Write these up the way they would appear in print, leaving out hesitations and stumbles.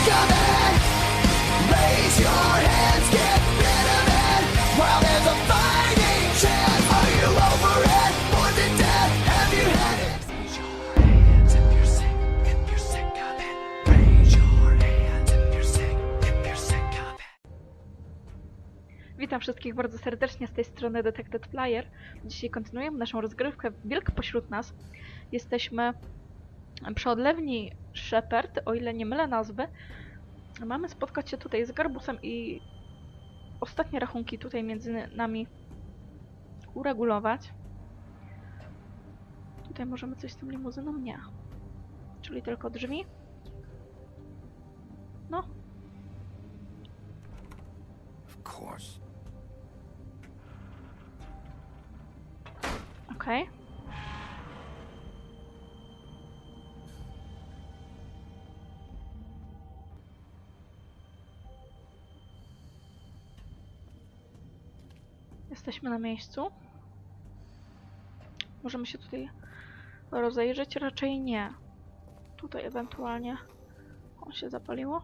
coming. Raise your hands, get rid of it. While there's a fighting chance, are you over it? Born to death, have you had it? Raise your hands if you're sick, if you're sick of it. Raise your hands if you're sick, if you're sick of it. Witam wszystkich bardzo serdecznie, z tej strony Detected Player. Dzisiaj kontynuujemy naszą rozgrywkę Wilk pośród nas. Jesteśmy przy odlewni Shepherd, o ile nie mylę nazwy. Mamy spotkać się tutaj z Garbusem i ostatnie rachunki tutaj między nami uregulować. Tutaj możemy coś z tą limuzyną? Nie. Czyli tylko drzwi. No. Of course. Okej. Jesteśmy na miejscu. Możemy się tutaj rozejrzeć? Raczej nie. Tutaj ewentualnie... O, się zapaliło.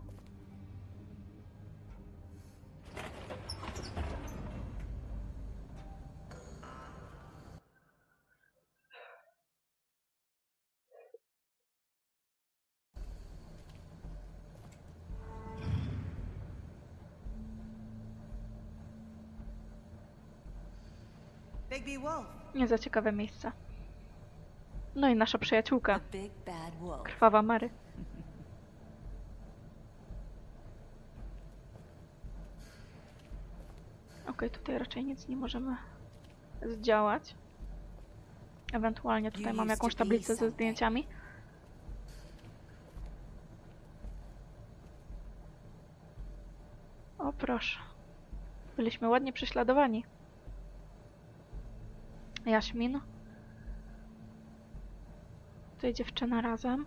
Nie za ciekawe miejsce. No i nasza przyjaciółka. Krwawa Mary. Okej, tutaj raczej nic nie możemy zdziałać. Ewentualnie tutaj mam jakąś tablicę ze zdjęciami. O proszę. Byliśmy ładnie prześladowani. Jaśmin. Tutaj dziewczyna razem.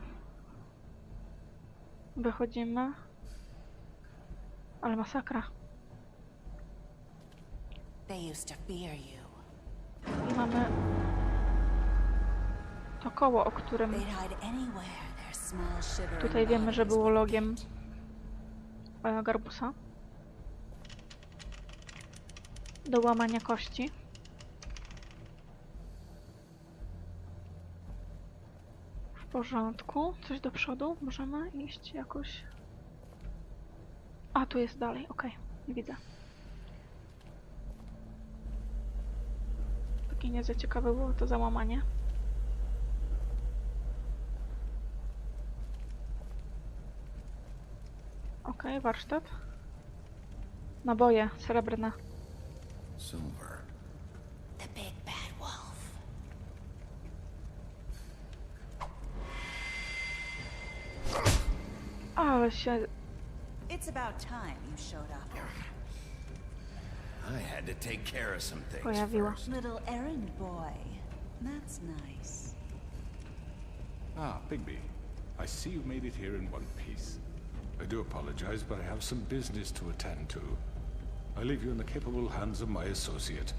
Wychodzimy. Ale masakra. I mamy to koło, o którym tutaj wiemy, że było logiem Garbusa. Do łamania kości. W porządku. Coś do przodu? Możemy iść jakoś... A, tu jest dalej. Okej. Nie widzę. Takie nie za ciekawe było to załamanie. Okej, warsztat. Naboje srebrne. Silver. The big bad wolf. Ale się... It's about time you showed up. I had to take care of some things pojawiła. first. Little errand boy. That's nice. Ah, Bigby. I see you made it here in one piece. I do apologize, but I have some business to attend to. I leave you in the capable hands of my associate.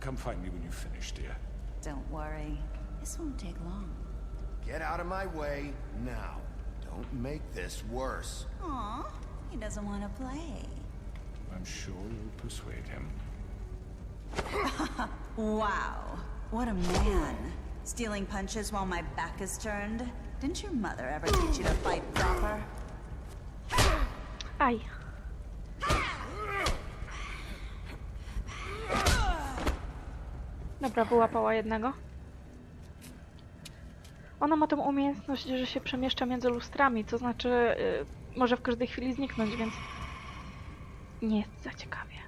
Come find me when you've finished, dear. Don't worry. This won't take long. Get out of my way now. Don't make this worse. Aw, he doesn't want to play. I'm sure you'll persuade him. Wow, what a man. Stealing punches while my back is turned? Didn't your mother ever teach you to fight proper? Aj. Dobra, wyłapała jednego. Ona ma tą umiejętność, że się przemieszcza między lustrami, to znaczy może w każdej chwili zniknąć, więc nie jest za ciekawie.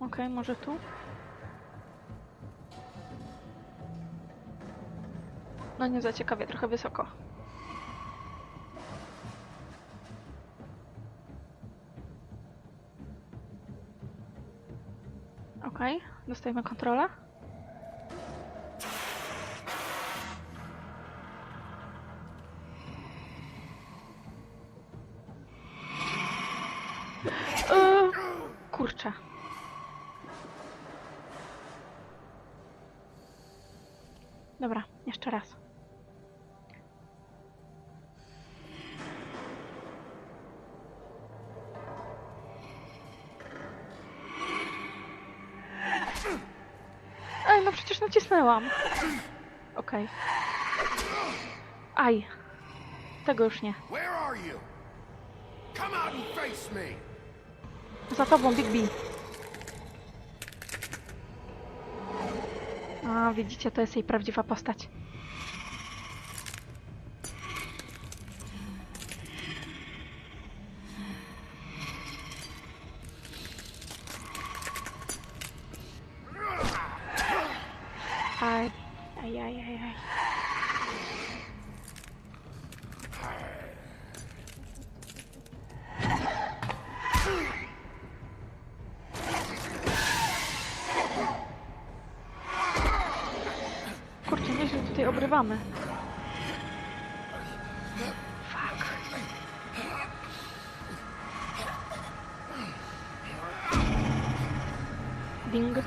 Okej, może tu? No nie za ciekawie, trochę wysoko. Okej, dostajemy kontrolę. Kurczę. Dobra, jeszcze raz. Ej, no przecież nacisnęłam. Okej. Aj. Tego już nie. Where are you? Come out and face me. Za tobą, Big B. A, widzicie, to jest jej prawdziwa postać. Aj, aj, aj, aj, aj. Kurczę, nieźle tutaj obrywamy. Fuck. Ding.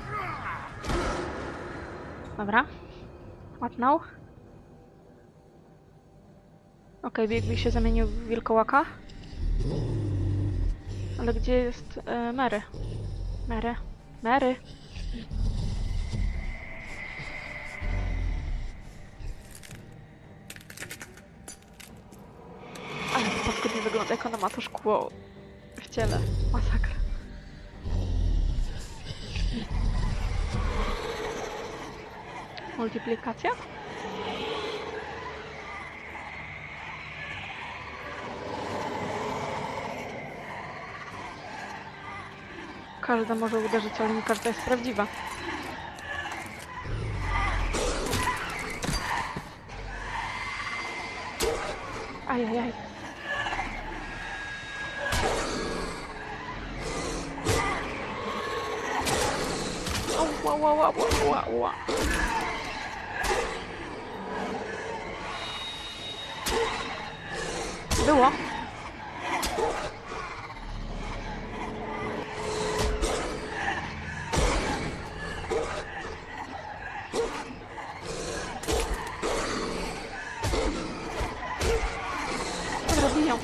Dobra. What now? Okej, Bigby się zamienił w wilkołaka. Ale gdzie jest Mary? Mary? Mary? Ale to paskudnie wygląda, jak ona ma to szkło w ciele. Masakra. Multiplikacja? Każda może uderzyć, ale nie każda jest prawdziwa. Ajajaj. Ła, ła, ła, ła, ła, ła. Było. Dobra, biją.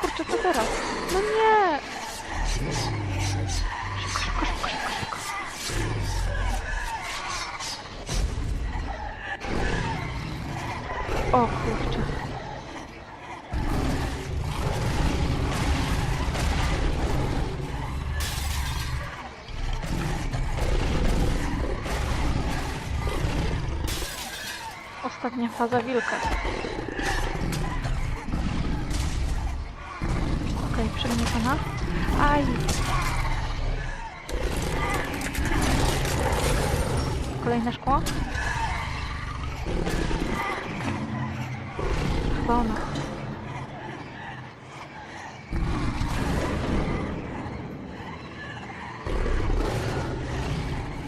Kurczę, co teraz? No nie! Szybko, szybko, szybko, szybko, szybko. O kurczę. Ostatnia faza wilka. Okej, przegnieciona. Aj! Kolejne szkło. Chyba ona.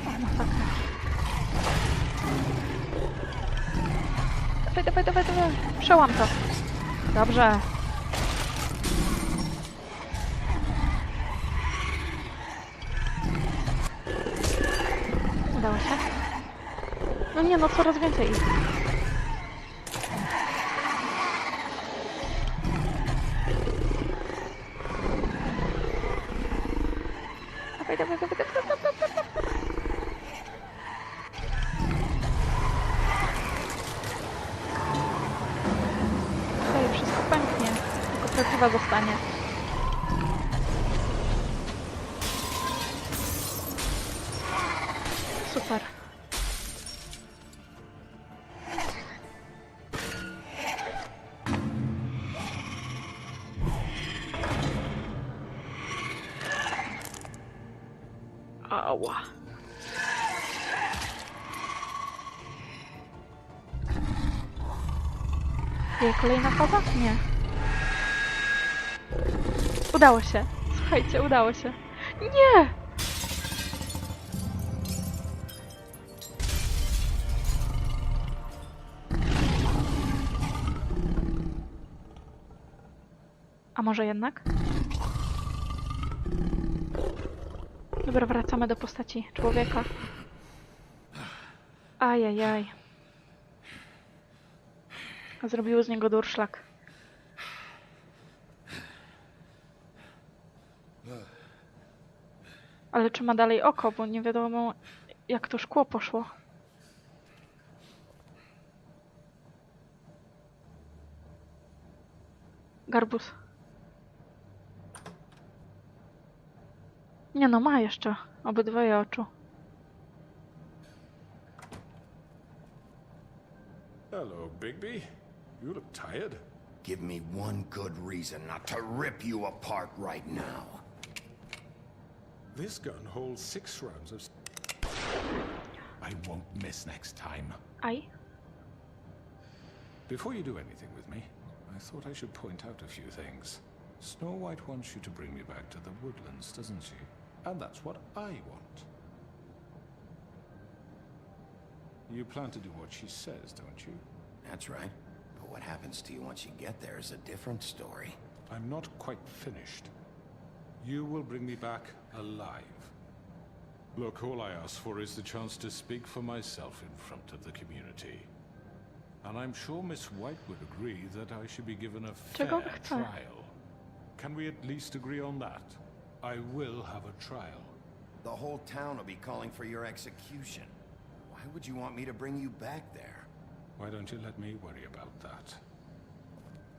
O, masakra. Dawaj, dawaj, dawaj, dawaj. Przełam to. Dobrze. Udało się. No nie, no coraz więcej ich. Dawaj, dawaj, dawaj, dawaj, dawaj, dawaj, dawaj. Okej, wszystko pęknie. Tylko prawdziwa zostanie. Super. Ała. Jej kolejna faza? Nie. Udało się. Słuchajcie, udało się. Nie! A może jednak? Dobra, wracamy do postaci człowieka. Ajajaj. Zrobiło z niego durszlak. Ale czy ma dalej oko, bo nie wiadomo jak to szkło poszło. Garbus. Nie no, ma jeszcze obydwoje oczu. Hello, Bigby. You look tired. Give me one good reason not to rip you apart right now. This gun holds 6 rounds of... I won't miss next time. Aj. Before you do anything with me, I thought I should point out a few things. Snow White wants you to bring me back to the woodlands, doesn't she? And that's what I want. You plan to do what she says, don't you? That's right. But what happens to you once you get there is a different story. I'm not quite finished. You will bring me back alive. Look, all I ask for is the chance to speak for myself in front of the community. And I'm sure Miss White would agree that I should be given a fair Czego chce? trial. Can we at least agree on that? I will have a trial. The whole town will be calling for your execution. Why would you want me to bring you back there? Why don't you let me worry about that?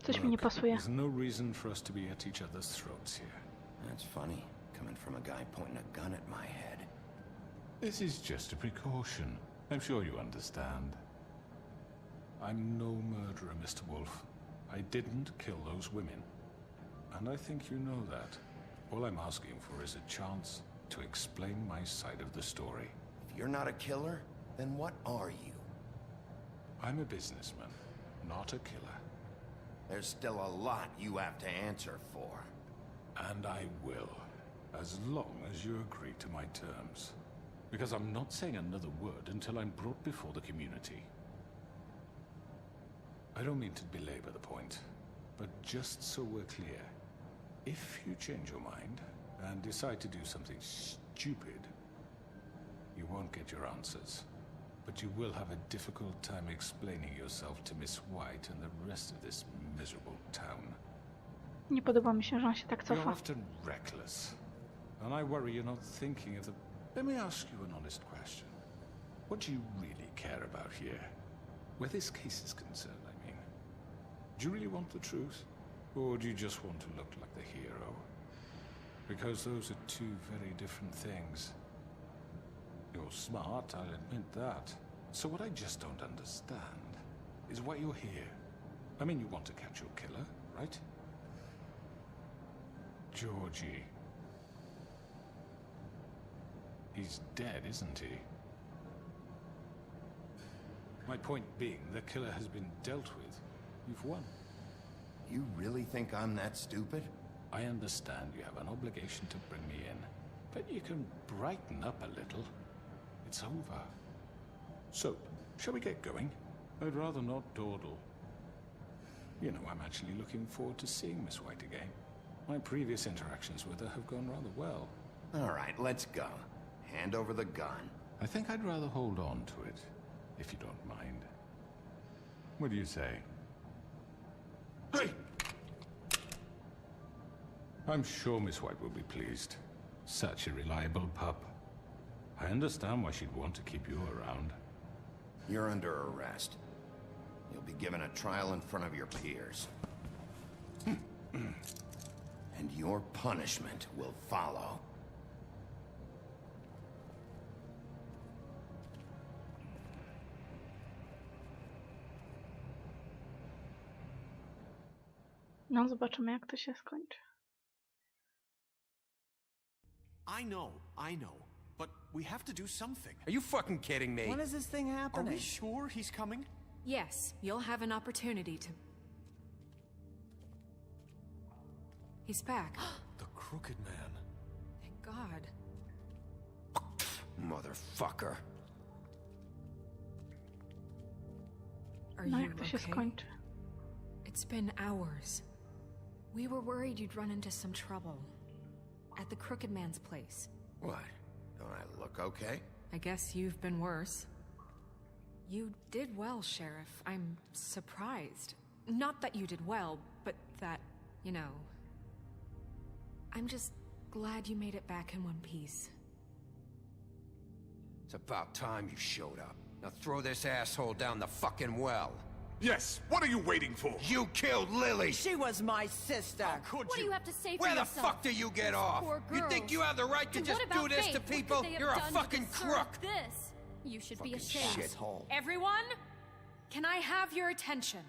Coś mi nie pasuje. There's no reason for us to be at each other's throats here. That's funny, coming from a guy pointing a gun at my head. This is just a precaution. I'm sure you understand. I'm no murderer, Mr. Wolf. I didn't kill those women. And I think you know that. All I'm asking for is a chance to explain my side of the story. If you're not a killer, then what are you? I'm a businessman, not a killer. There's still a lot you have to answer for. And I will, as long as you agree to my terms. Because I'm not saying another word until I'm brought before the community. I don't mean to belabor the point, but just so we're clear, if you change your mind and decide to do something stupid, you won't get your answers. But you will have a difficult time explaining yourself to Miss White and the rest of this miserable town. Nie podoba mi się, że on się tak You're cofa. often reckless, and I worry you're not thinking of the... Let me ask you an honest question. What do you really care about here? Where this case is concerned, I mean. Do you really want the truth? Or do you just want to look like the hero? Because those are two very different things. You're smart, I'll admit that. So what I just don't understand is why you're here. I mean, you want to catch your killer, right? Georgie. He's dead, isn't he? My point being, the killer has been dealt with. You've won. You really think I'm that stupid? I understand you have an obligation to bring me in, but you can brighten up a little. It's over. So, shall we get going? I'd rather not dawdle. You know, I'm actually looking forward to seeing Miss White again. My previous interactions with her have gone rather well. All right, let's go. Hand over the gun. I think I'd rather hold on to it, if you don't mind. What do you say? Hey! I'm sure Miss White will be pleased. Such a reliable pup. I understand why she'd want to keep you around. You're under arrest. You'll be given a trial in front of your peers. And your punishment will follow. No, zobaczymy jak to się skończy. I know. But we have to do something. Are you fucking kidding me? When is this thing Are happening? we sure he's coming? Yes, you'll have an opportunity to... He's back. The Crooked Man. Thank God. Motherfucker. Are No, you jak to się okay? skończy. It's been hours. We were worried you'd run into some trouble. At the Crooked Man's place. What? Don't I look okay? I guess you've been worse. You did well, Sheriff. I'm surprised. Not that you did well, but that, you know... I'm just glad you made it back in one piece. It's about time you showed up. Now throw this asshole down the fucking well. Yes, what are you waiting for? You killed Lily! She was my sister. Could What do you have to say for Where the yourself? fuck do you get off? Poor You think girls. you have the right to And just what about do this Faith? to What people? could they have You're a done to fucking deserve crook! This. You should be Fucking ashamed. shithole. Everyone? Can I have your attention?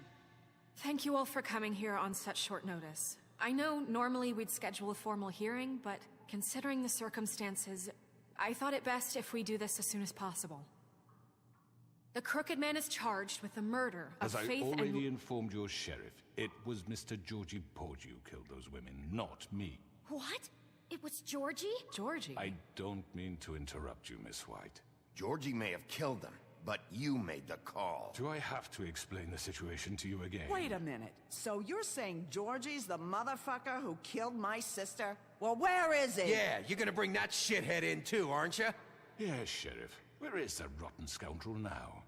Thank you all for coming here on such short notice. I know normally we'd schedule a formal hearing, but considering the circumstances, I thought it best if we do this as soon as possible. The Crooked Man is charged with the murder of As I Faith already and... informed your sheriff, it was Mr. Georgie Porgy who killed those women, not me. What? It was Georgie? Georgie. I don't mean to interrupt you, Miss White. Georgie may have killed them, but you made the call. Do I have to explain the situation to you again? Wait a minute. So you're saying Georgie's the motherfucker who killed my sister? Well, where is he? Yeah, you're gonna bring that shithead in too, aren't you? Yes, Sheriff. Where is that rotten scoundrel now?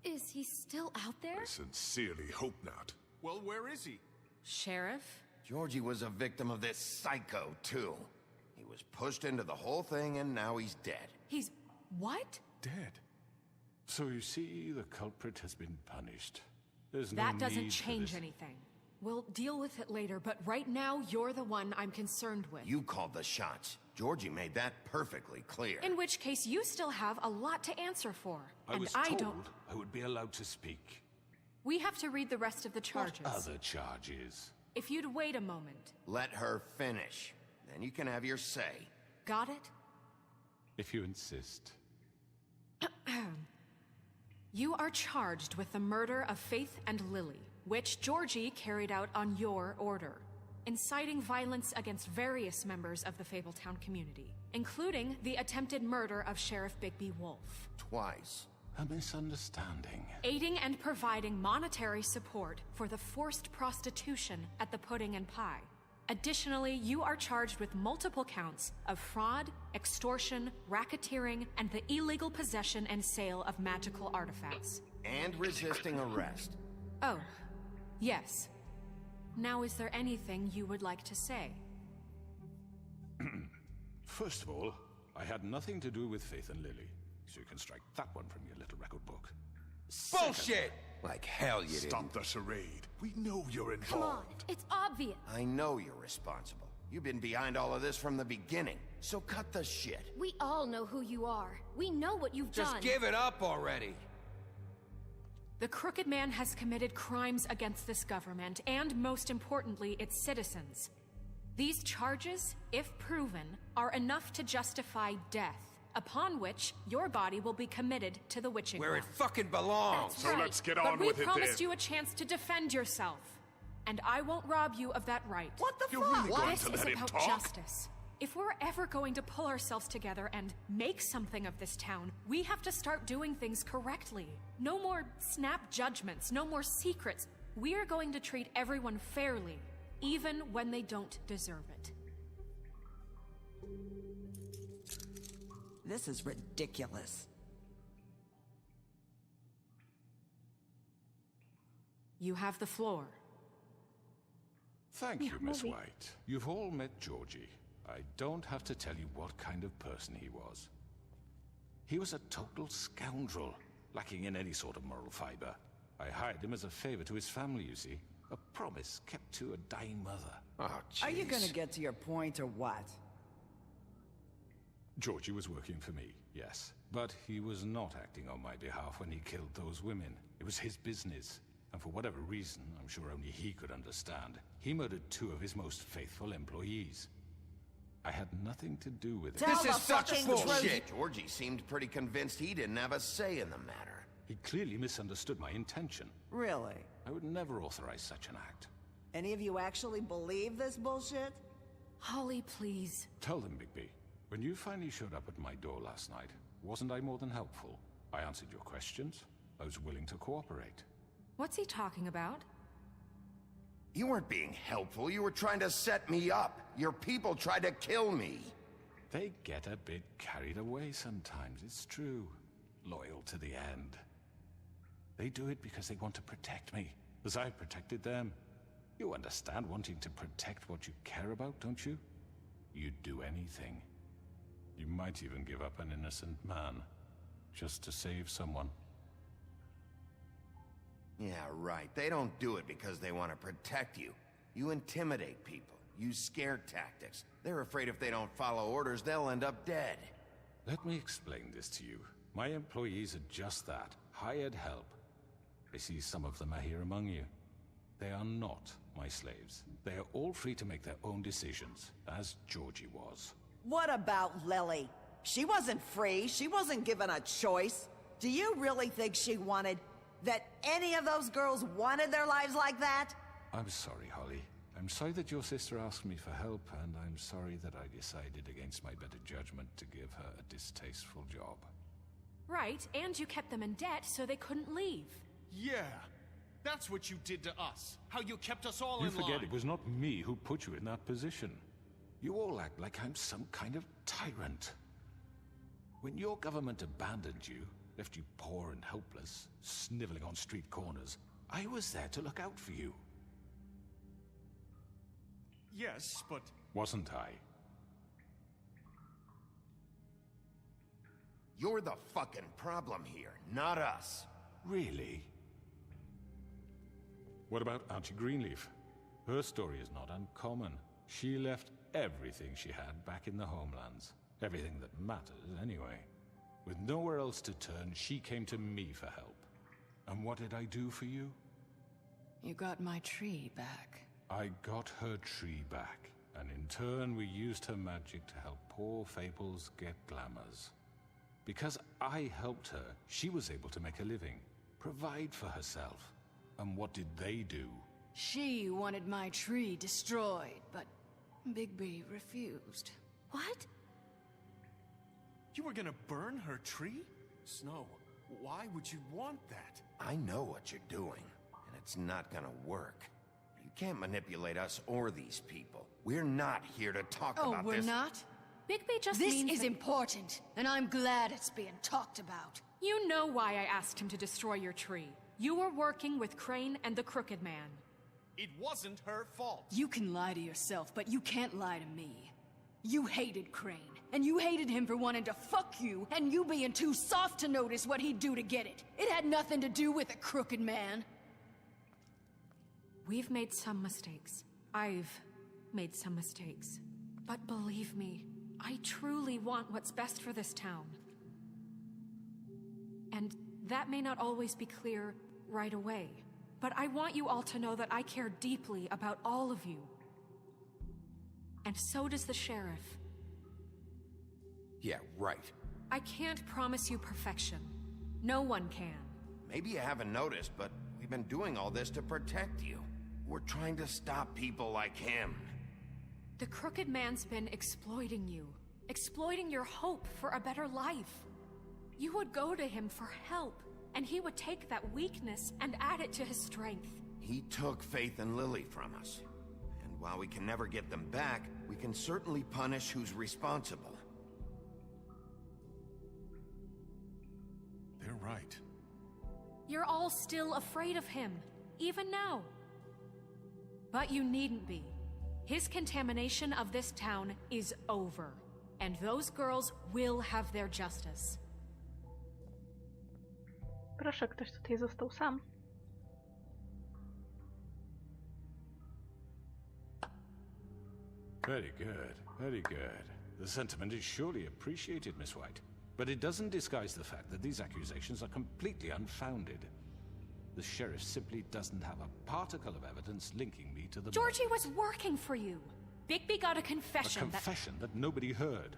Is he still out there? Sincerely hope not. Well, where is he? Sheriff? Georgie was a victim of this psycho, too. He was pushed into the whole thing and now he's dead. He's... what? Dead. So you see, the culprit has been punished. There's no That doesn't need for change this. anything. We'll deal with it later, but right now, you're the one I'm concerned with. You called the shots. Georgie made that perfectly clear. In which case, you still have a lot to answer for. I was and I told don't... I would be allowed to speak. We have to read the rest of the charges. What other charges? If you'd wait a moment. Let her finish. Then you can have your say. Got it? If you insist. You are charged with the murder of Faith and Lily, which Georgie carried out on your order, inciting violence against various members of the Fabletown community, including the attempted murder of Sheriff Bigby Wolf. Twice. A misunderstanding. Aiding and providing monetary support for the forced prostitution at the Pudding and Pie. Additionally, you are charged with multiple counts of fraud, extortion, racketeering, and the illegal possession and sale of magical artifacts. And resisting arrest. Oh, yes. Now, is there anything you would like to say? First of all, I had nothing to do with Faith and Lily, so you can strike that one from your little record book. Bullshit! Like hell you Stop didn't. the charade. We know you're Come on, involved. it's obvious. I know you're responsible. You've been behind all of this from the beginning. So cut the shit. We all know who you are. We know what you've Just done. give it up already. The Crooked Man has committed crimes against this government and, most importantly, its citizens. These charges, if proven, are enough to justify death, upon which your body will be committed to the witching Where it ground. fucking belongs. That's right. get But we promised you a chance to defend yourself, and I won't rob you of that right. What the You're fuck? really going This to is let him about talk? justice. If we're ever going to pull ourselves together and make something of this town, we have to start doing things correctly. No more snap judgments, no more secrets. We are going to treat everyone fairly, even when they don't deserve it. This is ridiculous. You have the floor. Thank you, Miss movie. White. You've all met Georgie. I don't have to tell you what kind of person he was. He was a total scoundrel, lacking in any sort of moral fiber. I hired him as a favor to his family, you see. A promise kept to a dying mother. Oh, jeez. Are you gonna get to your point or what? Georgie was working for me, yes. But he was not acting on my behalf when he killed those women. It was his business. And for whatever reason, I'm sure only he could understand, he murdered 2 of his most faithful employees. I had nothing to do with it. Tell This the is such fucking bullshit. Georgie seemed pretty convinced he didn't have a say in the matter. He clearly misunderstood my intention. Really? I would never authorize such an act. Any of you actually believe this bullshit? Holly, please. Tell them, Bigby. When you finally showed up at my door last night, wasn't I more than helpful? I answered your questions. I was willing to cooperate. What's he talking about? You weren't being helpful. You were trying to set me up. Your people tried to kill me. They get a bit carried away sometimes, it's true. Loyal to the end. They do it because they want to protect me, as I protected them. You understand wanting to protect what you care about, don't you? You'd do anything. You might even give up an innocent man, just to save someone. Yeah, right. They don't do it because they want to protect you. You intimidate people, use scare tactics. They're afraid if they don't follow orders, they'll end up dead. Let me explain this to you. My employees are just that, hired help. I see some of them are here among you. They are not my slaves. They are all free to make their own decisions, as Georgie was. What about Lily? She wasn't free. She wasn't given a choice. Do you really think she wanted... that any of those girls wanted their lives like that? I'm sorry, Holly. I'm sorry that your sister asked me for help, and I'm sorry that I decided against my better judgment to give her a distasteful job. Right, and you kept them in debt so they couldn't leave. Yeah, that's what you did to us. How you kept us all You in line. forget it was not me who put you in that position. You all act like I'm some kind of tyrant. When your government abandoned you, left you poor and helpless, sniveling on street corners, I was there to look out for you. Yes, but... Wasn't I? You're the fucking problem here, not us. Really? What about Auntie Greenleaf? Her story is not uncommon. She left everything she had back in the homelands. Everything that matters, anyway. With nowhere else to turn, she came to me for help. And what did I do for you? You got my tree back. I got her tree back, and in turn we used her magic to help poor Fables get glamours. Because I helped her, she was able to make a living, provide for herself. And what did they do? She wanted my tree destroyed, but Bigby refused. What? You were gonna burn her tree? Snow, why would you want that? I know what you're doing, and it's not gonna work. You can't manipulate us or these people. We're not here to talk Oh, about we're this. not? Bigby just This means is that- important, and I'm glad it's being talked about. You know why I asked him to destroy your tree. You were working with Crane and the Crooked Man. It wasn't her fault. You can lie to yourself, but you can't lie to me. You hated Crane, and you hated him for wanting to fuck you, and you being too soft to notice what he'd do to get it. It had nothing to do with the Crooked Man. We've made some mistakes. I've made some mistakes. But believe me, I truly want what's best for this town. And that may not always be clear right away. But I want you all to know that I care deeply about all of you. And so does the sheriff. Yeah, right. I can't promise you perfection. No one can. Maybe you haven't noticed, but we've been doing all this to protect you. We're trying to stop people like him. The Crooked Man's been exploiting you. Exploiting your hope for a better life. You would go to him for help, and he would take that weakness and add it to his strength. He took Faith and Lily from us. And while we can never get them back, we can certainly punish who's responsible. They're right. You're all still afraid of him, even now. But you needn't be. His contamination of this town is over, and those girls will have their justice. Proszę, ktoś tutaj został sam. Very good, very good. The sentiment is surely appreciated, Miss White. But it doesn't disguise the fact that these accusations are completely unfounded. The sheriff simply doesn't have a particle of evidence linking me to the Georgie murders. was working for you. Bigby got a confession A confession that nobody heard.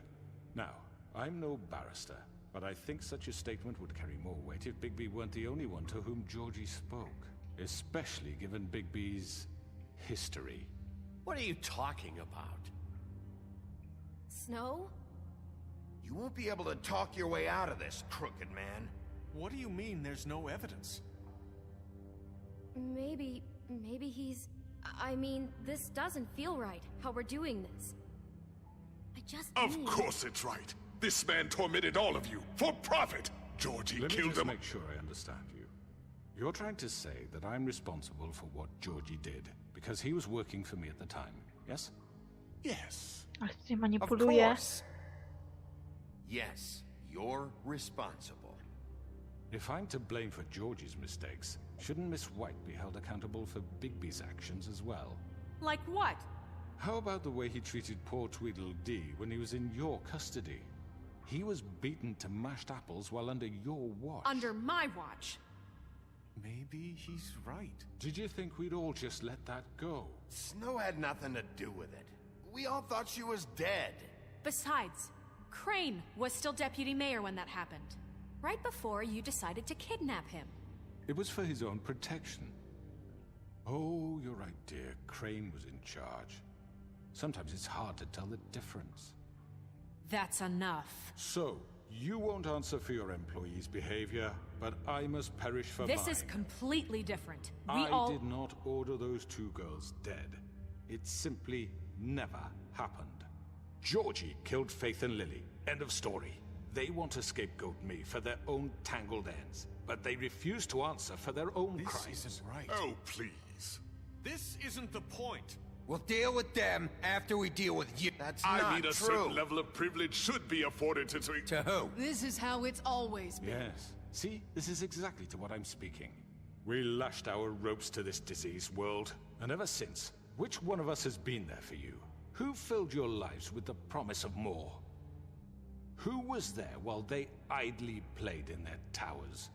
Now, I'm no barrister, but I think such a statement would carry more weight if Bigby weren't the only one to whom Georgie spoke. Especially given Bigby's history. What are you talking about? Snow? You won't be able to talk your way out of this, crooked man. What do you mean there's no evidence? Maybe he's... I mean, this doesn't feel right, how we're doing this. I just Of need... course it's right. This man tormented all of you for profit. Georgie Let me killed just him. make sure I understand you. You're trying to say that I'm responsible for what Georgie did because he was working for me at the time, yes? Yes. Ale tutaj Of manipuluje. course. Yes, you're responsible. If I'm to blame for Georgie's mistakes, shouldn't Miss White be held accountable for Bigby's actions as well? Like what? How about the way he treated poor Tweedledee when he was in your custody? He was beaten to mashed apples while under your watch. Under my watch. Maybe he's right. Did you think we'd all just let that go? Snow had nothing to do with it. We all thought she was dead. Besides, Crane was still deputy mayor when that happened. Right before you decided to kidnap him. It was for his own protection. Oh, you're right, dear. Crane was in charge. Sometimes it's hard to tell the difference. That's enough. So, you won't answer for your employees' behavior, but I must perish for mine. This is completely different. I did not order those two girls dead. It simply never happened. Georgie killed Faith and Lily. End of story. They want to scapegoat me for their own tangled ends, but they refuse to answer for their own This crimes. isn't right. Oh, please. This isn't the point. We'll deal with them after we deal with you. That's I not mean, a true. certain level of privilege should be afforded to... To who? This is how it's always been. Yes. See, this is exactly to what I'm speaking. We lashed our ropes to this diseased world, and ever since, which one of us has been there for you? Who filled your lives with the promise of more? Who was there while they idly played in their towers,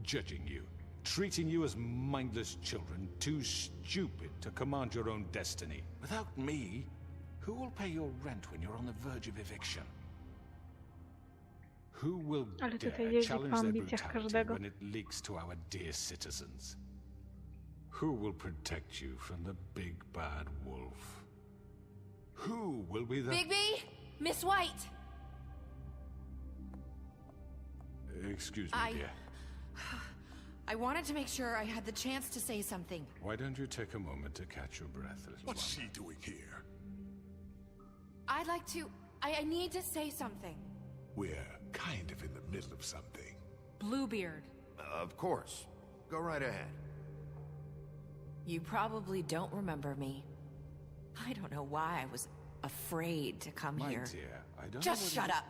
judging you, treating you as mindless children, too stupid to command your own destiny? Without me, who will pay your rent when you're on the verge of eviction? Who will Ale tutaj dare jeździ po challenge their ambicjach brutality każdego. when it leaks to our dear citizens? Who will protect you from the big bad wolf? Who will be the... Bigby! Miss White! Excuse me, dear. I wanted to make sure I had the chance to say something. Why don't you take a moment to catch your breath, little What's one? she doing here? I'd like to... I need to say something. We're kind of in the middle of something. Bluebeard. Of course. Go right ahead. You probably don't remember me. I don't know why I was afraid to come My here. dear, I don't Just know shut up.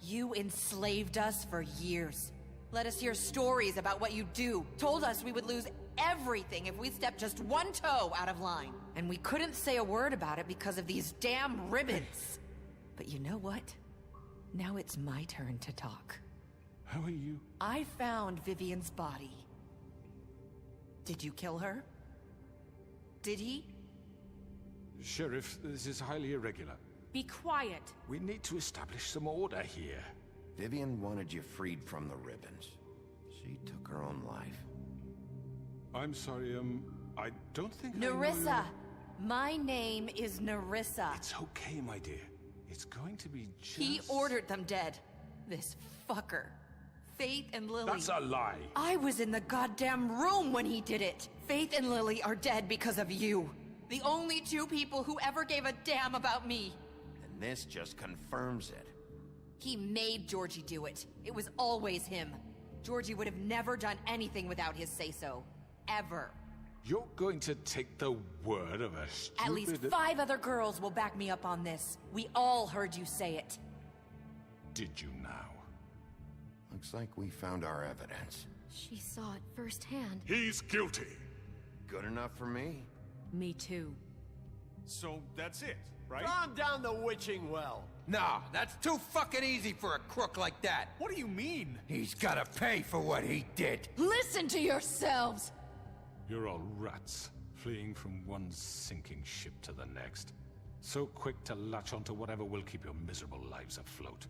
You enslaved us for years. Let us hear stories about what you do. Told us we would lose everything if we stepped just one toe out of line. And we couldn't say a word about it because of these damn ribbons. But you know what? Now it's my turn to talk. How are you? I found Vivian's body. Did you kill her? Did he? Sheriff, this is highly irregular. Be quiet. We need to establish some order here. Vivian wanted you freed from the ribbons. She took her own life. I'm sorry, I don't think I know Nerissa! you- My name is Nerissa. It's okay, my dear. It's going to be just... He ordered them dead. This fucker. Faith and Lily. That's a lie. I was in the goddamn room when he did it. Faith and Lily are dead because of you. The only two people who ever gave a damn about me. And this just confirms it. He made Georgie do it. It was always him. Georgie would have never done anything without his say-so. Ever. You're going to take the word of a stupid... At least 5 other girls will back me up on this. We all heard you say it. Did you now? Looks like we found our evidence. She saw it firsthand. He's guilty. Good enough for me. Me too. So that's it, right? Calm down the witching well. No, that's too fucking easy for a crook like that. What do you mean? He's gotta pay for what he did. Listen to yourselves! You're all rats, fleeing from one sinking ship to the next. So quick to latch onto whatever will keep your miserable lives afloat.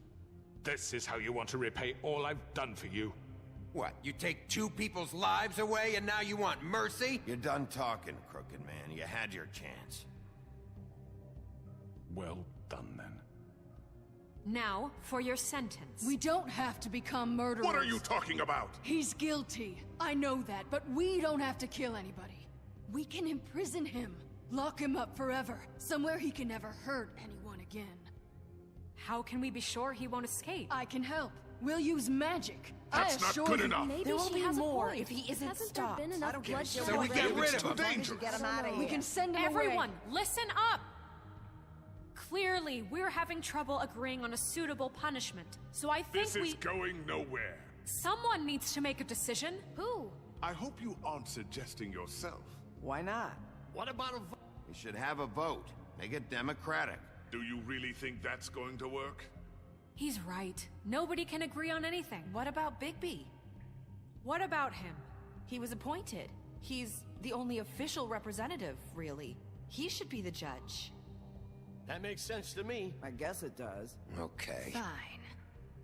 This is how you want to repay all I've done for you? What, you take 2 people's lives away and now you want mercy? You're done talking, crooked man. You had your chance. Well done, then. Now, for your sentence. We don't have to become murderers. What are you talking about? He's guilty. I know that, but we don't have to kill anybody. We can imprison him. Lock him up forever. Somewhere he can never hurt anyone again. How can we be sure he won't escape? I can help. We'll use magic. That's not good enough. Maybe There will she be has more a point. if he isn't Hasn't stopped. there been enough I don't give a bloodshed shit. So we already? get rid of It's too him. dangerous. Get him out of We here. can send him Everyone, away. listen up! Clearly, we're having trouble agreeing on a suitable punishment, so I think This is going nowhere. someone needs to make a decision. Who? I hope you aren't suggesting yourself. Why not? What about a vote? We should have a vote. Make it democratic. Do you really think that's going to work? He's right. Nobody can agree on anything. What about Bigby? What about him? He was appointed. He's the only official representative, really. He should be the judge. That makes sense to me. I guess it does. Okay. Fine.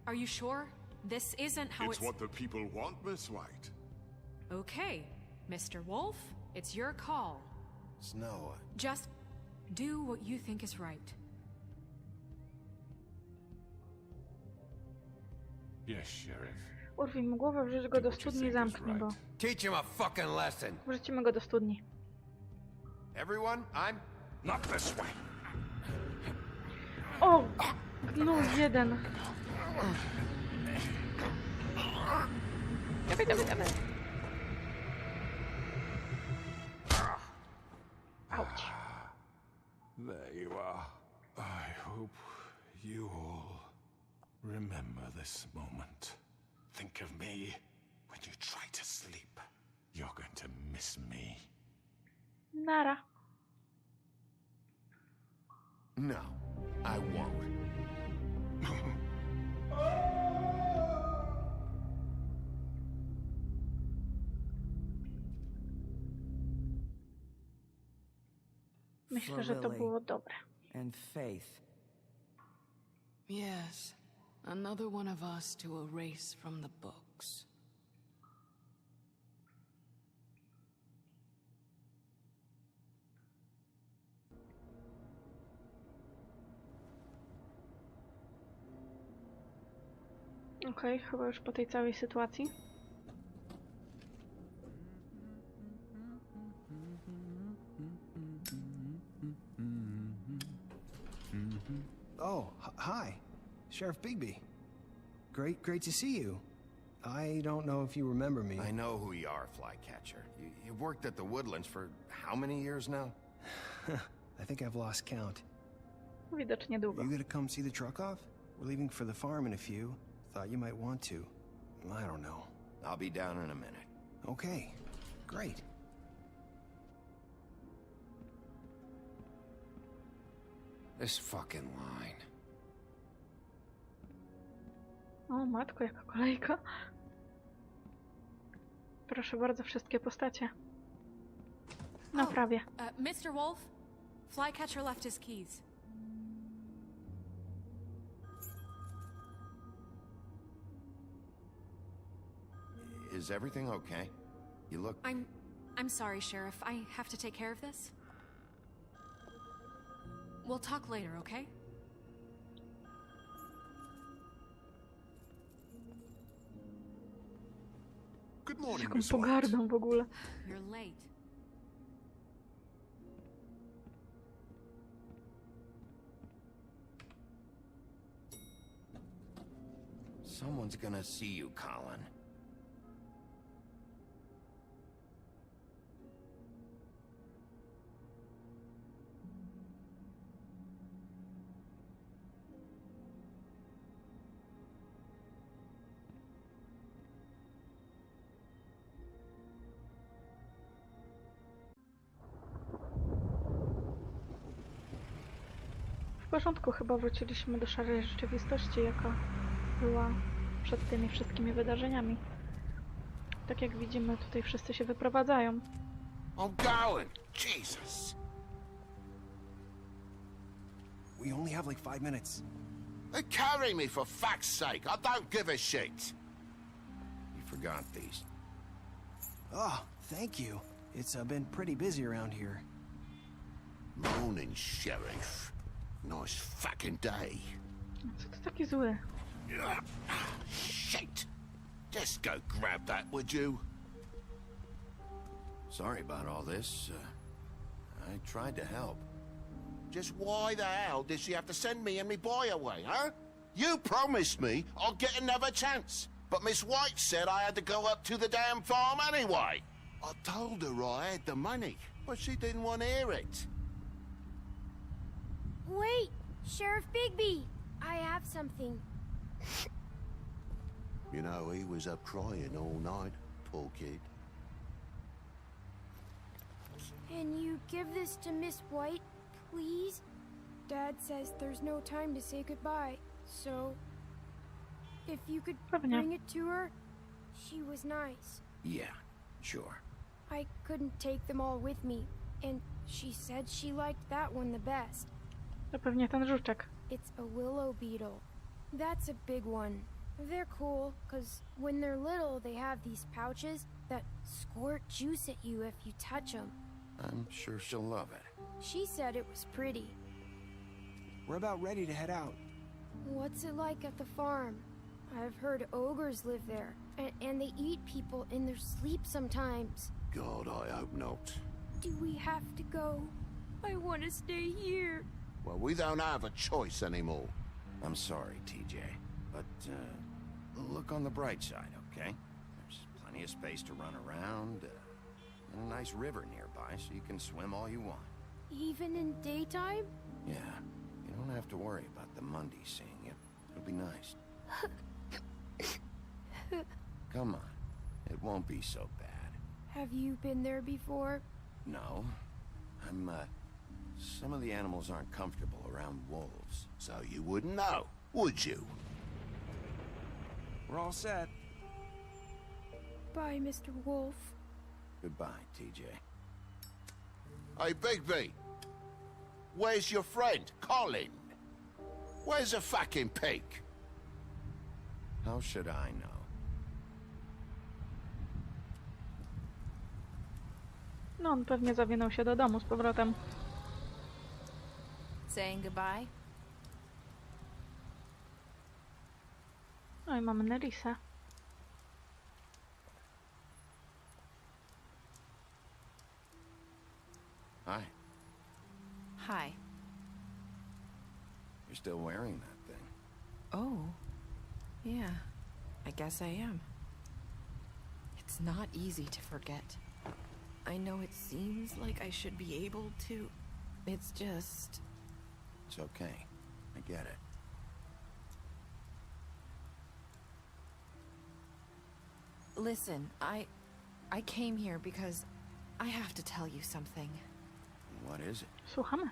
Are you sure? This isn't how It's what the people want, Miss White. Okay, Mr. Wolf, it's your call. Snow, Just do what you think is right. Yes, Sheriff. Urwij mu głowę, wrzuć go do what you studni i think is zamknij go. Teach him a fucking lesson. Wrzucimy go do studni. everyone, I'm... Not this way. O! No, jeden. Dawaj, dawaj, dawaj. Auć. There you are. I hope you all remember this moment. Think of me when you try to sleep. You're going to miss me. Nara. No, I won't. Myślę, że to było dobre. And Faith. Yes. Another one of us to erase from the books. Okej, chyba już po tej całej sytuacji. Oh, hi. Sheriff Bigby. Great to see you. I don't know if you remember me. I know who you are, Flycatcher. You've worked at the Woodlands for how many years now? I think I've lost count. Widocznie długo. You gonna come see the truck off? We're leaving for the farm in a few. Thought you might want to. I don't know. I'll be down in a minute. Okay, great. This fucking line. O matko, jaka kolejka. Proszę bardzo, wszystkie postacie. Naprawię. Mr. Wolf, Flycatcher left his keys. Is everything okay? You look... I'm sorry, Sheriff. I have to take care of this. We'll talk later, okay? Good morning, Jaką Miss White. pogardą w ogóle. You're late. Someone's gonna see you, Colin. W porządku, chyba wróciliśmy do szarej rzeczywistości, jaka była przed tymi wszystkimi wydarzeniami. Tak jak widzimy, tutaj wszyscy się wyprowadzają. I'm going. Jesus. We only have like 5 minutes. Carry me for fuck's sake. I don't give a shit. You forgot these. Oh, thank you. It's been pretty busy around here. Morning, Sheriff. Nice fucking day. Co to taki zły? Shit! Just go grab that, would you? Sorry about all this. I tried to help. Just why the hell did she have to send me and me boy away, huh? You promised me I'll get another chance, but Miss White said I had to go up to the damn farm anyway. I told her I had the money, but she didn't want to hear it. Wait, Sheriff Bigby, I have something. You know, he was up crying all night, poor kid. Can you give this to Miss White, please? Dad says there's no time to say goodbye, so if you could bring it to her, she was nice. Yeah, sure. I couldn't take them all with me, and she said she liked that one the best. To pewnie ten żuczek. It's a willow beetle. That's a big one. They're cool, because when they're little, they have these pouches that squirt juice at you if you touch them. I'm sure she'll love it. She said it was pretty. We're about ready to head out. What's it like at the farm? I've heard ogres live there, and they eat people in their sleep sometimes. God, I hope not. Do we have to go? I want to stay here. Well, we don't have a choice anymore. I'm sorry, TJ, but look on the bright side, okay? There's plenty of space to run around, and a nice river nearby, so you can swim all you want. Even in daytime? Yeah, you don't have to worry about the Mundy seeing you. It'll be nice. Come on, it won't be so bad. Have you been there before? No, some of the animals aren't comfortable around wolves. So you wouldn't know, would you? We're all set. Bye, Mr. Wolf. Goodbye, TJ. Hey, Bigby. Where's your friend, Colin? Where's the fucking pig? How should I know? No, on pewnie zawinął się do domu z powrotem. Saying goodbye? No i mamy Nerisę. Hi. Hi. You're still wearing that thing. Oh. Yeah. I guess I am. It's not easy to forget. I know it seems like I should be able to. It's just... It's okay. I get it. Listen, I came here because I have to tell you something. What is it? Słuchamy.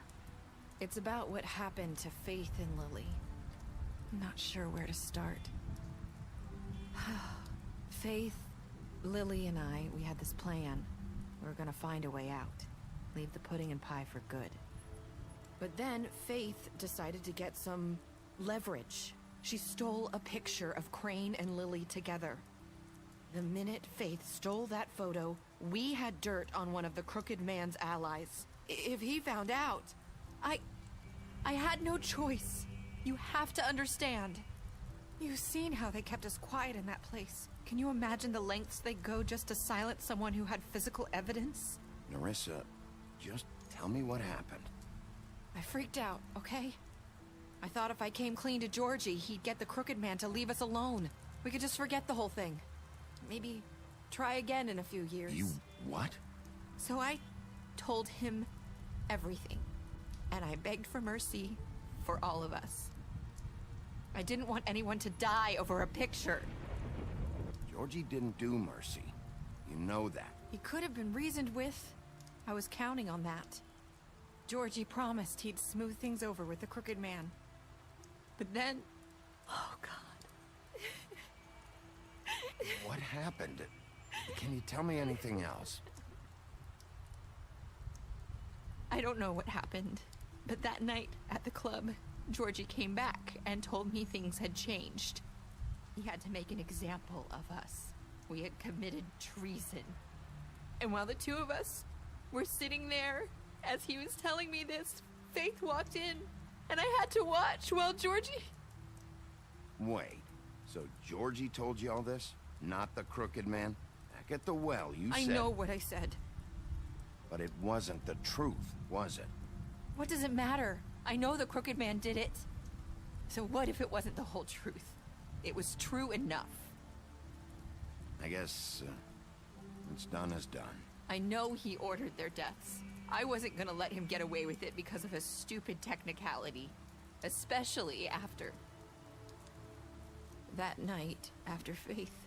It's about what happened to Faith and Lily. I'm not sure where to start. Faith, Lily, and I, we had this plan. We were gonna find a way out. Leave the pudding and pie for good. But then Faith decided to get some leverage. She stole a picture of Crane and Lily together. The minute Faith stole that photo, we had dirt on one of the Crooked Man's allies. If he found out, I had no choice. You have to understand. You've seen how they kept us quiet in that place. Can you imagine the lengths they go just to silence someone who had physical evidence? Nerissa, just tell me what happened. I freaked out, okay? I thought if I came clean to Georgie, he'd get the Crooked Man to leave us alone. We could just forget the whole thing. Maybe try again in a few years. You what? So I told him everything. And I begged for mercy for all of us. I didn't want anyone to die over a picture. Georgie didn't do mercy. You know that. He could have been reasoned with. I was counting on that. Georgie promised he'd smooth things over with the Crooked Man. But then... Oh, God. What happened? Can you tell me anything else? I don't know what happened. But that night at the club, Georgie came back and told me things had changed. He had to make an example of us. We had committed treason. And while the two of us were sitting there, as he was telling me this, Faith walked in, and I had to watch while Georgie Wait, so Georgie told you all this? Not the crooked man? Back at the well, you said... I know what I said. But it wasn't the truth, was it? What does it matter? I know the crooked man did it. So what if it wasn't the whole truth? It was true enough. I guess, what's done is done. I know he ordered their deaths. I wasn't gonna let him get away with it because of a stupid technicality. Especially after... that night, after Faith.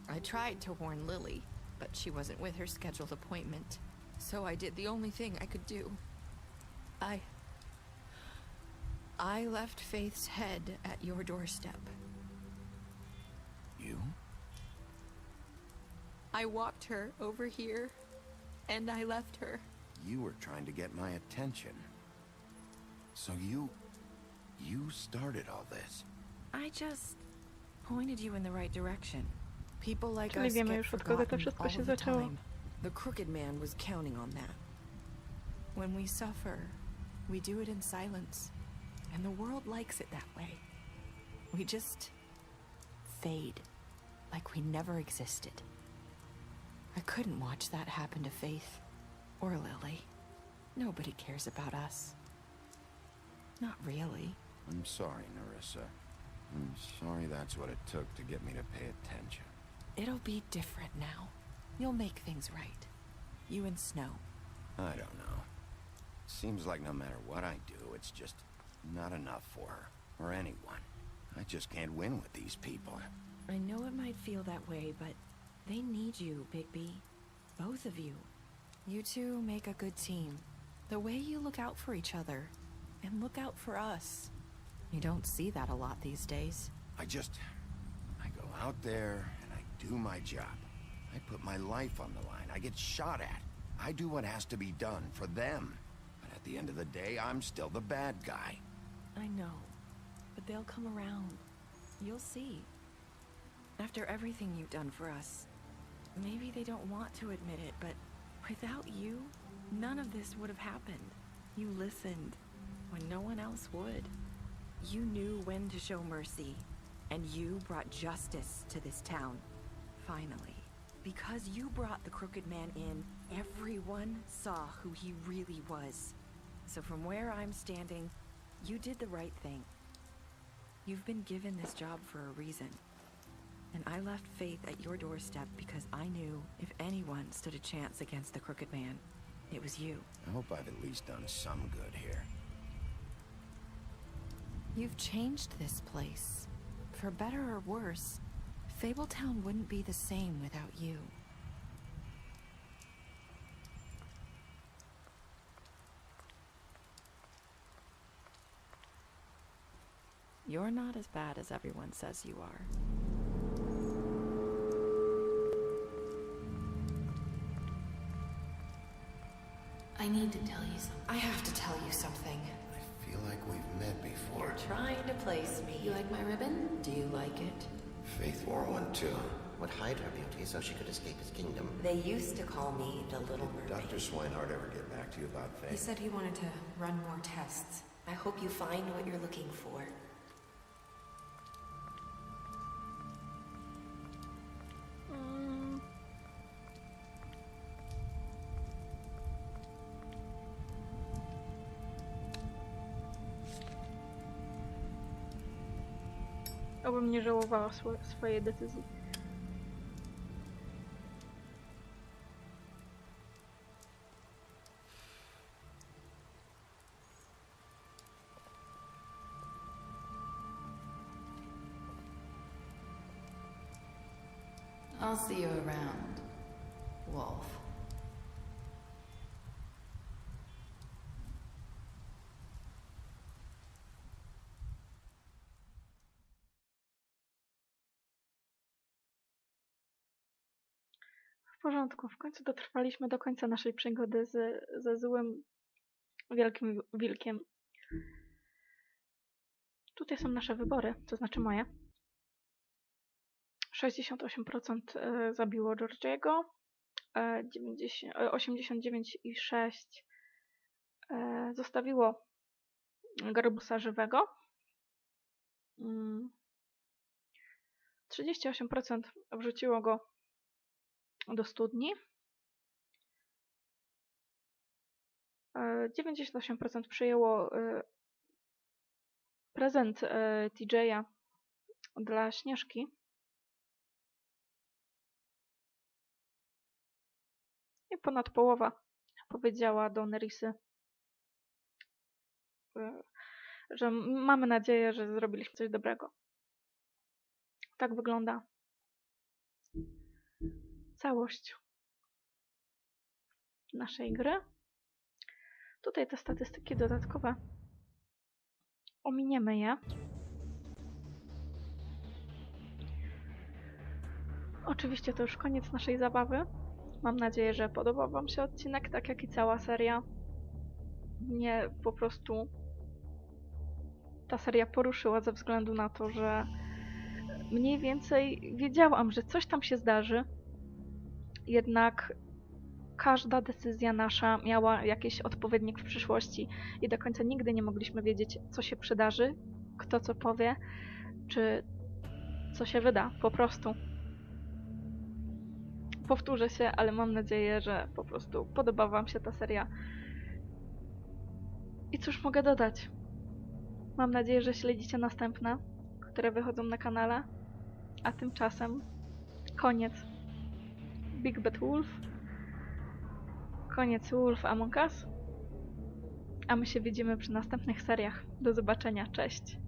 I tried to warn Lily, but she wasn't with her scheduled appointment. So I did the only thing I could do. I left Faith's head at your doorstep. You? I walked her over here, and I left her. You were trying to get my attention. So you started all this. I just pointed you in the right direction. People like Czyli us wiemy get już, od kogo to forgotten wszystko all się the zaczęło. time. The crooked man was counting on that. When we suffer, we do it in silence. And the world likes it that way. We just fade, like we never existed. I couldn't watch that happen to Faith, or Lily. Nobody cares about us. Not really. I'm sorry, Narissa. I'm sorry that's what it took to get me to pay attention. It'll be different now. You'll make things right. You and Snow. I don't know. Seems like no matter what I do, it's just not enough for her, or anyone. I just can't win with these people. I know it might feel that way, but they need you, Bigby. Both of you. You two make a good team. The way you look out for each other, and look out for us. You don't see that a lot these days. I go out there, and I do my job. I put my life on the line. I get shot at. I do what has to be done for them. But at the end of the day, I'm still the bad guy. I know, but they'll come around. You'll see. After everything you've done for us, maybe they don't want to admit it, but without you, none of this would have happened. You listened when no one else would. You knew when to show mercy, and you brought justice to this town. Finally. Because you brought the crooked man in, everyone saw who he really was. So from where I'm standing, you did the right thing. You've been given this job for a reason. And I left Faith at your doorstep because I knew if anyone stood a chance against the crooked man, it was you. I hope I've at least done some good here. You've changed this place. For better or worse, Fabletown wouldn't be the same without you. You're not as bad as everyone says you are. I need to tell you something. I have to tell you something. I feel like we've met before. You're trying to place me. You like my ribbon? Do you like it? Faith wore one too. Would hide her beauty so she could escape his kingdom. They used to call me the Little Did Mermaid. Dr. Swinehart ever get back to you about Faith? He said he wanted to run more tests. I hope you find what you're looking for. Obym nie żałowała swojej decyzji. I'll see you around, Wolf. W porządku, w końcu dotrwaliśmy do końca naszej przygody ze złym wielkim wilkiem. Tutaj są nasze wybory, to znaczy moje. 68% zabiło Georgiego, 89,6% zostawiło Garbusa żywego. 38% wrzuciło go do studni. 98% przyjęło prezent TJ'a dla Śnieżki. I ponad połowa powiedziała do Nerysy, że mamy nadzieję, że zrobiliśmy coś dobrego. Tak wygląda całość naszej gry. Tutaj te statystyki dodatkowe ominiemy je. Oczywiście to już koniec naszej zabawy. Mam nadzieję, że podobał Wam się odcinek, tak jak i cała seria. Mnie po prostu ta seria poruszyła ze względu na to, że mniej więcej wiedziałam, że coś tam się zdarzy, jednak każda decyzja nasza miała jakiś odpowiednik w przyszłości i do końca nigdy nie mogliśmy wiedzieć, co się przydarzy, kto co powie, czy co się wyda, po prostu. Powtórzę się, ale mam nadzieję, że po prostu podoba Wam się ta seria. I cóż mogę dodać? Mam nadzieję, że śledzicie następne, które wychodzą na kanale. A tymczasem koniec Big Bad Wolf. Koniec Wolf Among Us. A my się widzimy przy następnych seriach. Do zobaczenia. Cześć!